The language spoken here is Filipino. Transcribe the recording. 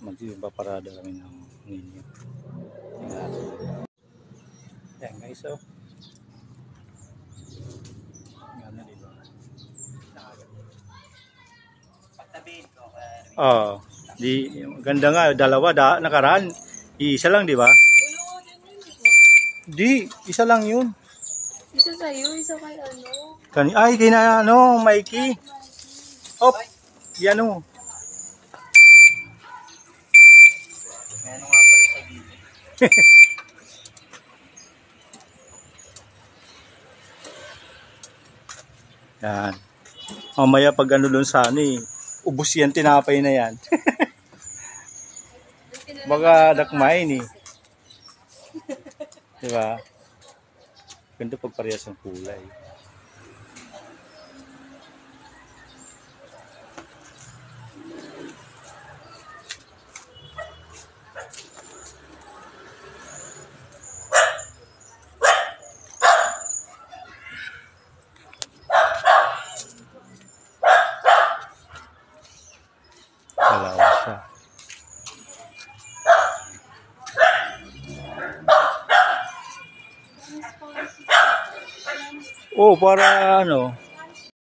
magpaparada kami ng ninyo. Yan guys, oh. Gano'n, diba? Oh, ganda nga, dalawa nakaraan. Isa lang, di ba? Di, isa lang yun. Isa sa'yo, isa kay ano? Ay, kay na ano, Mikey. Op, yan o. Ano nga pala sa video? Yan. Mamaya pag ano doon sa ano ubos yan, tinapay na yan. Baka dakmain eh. Diba? Ganda pag parehas ng kulay. Dalawa siya. Oh, para ano?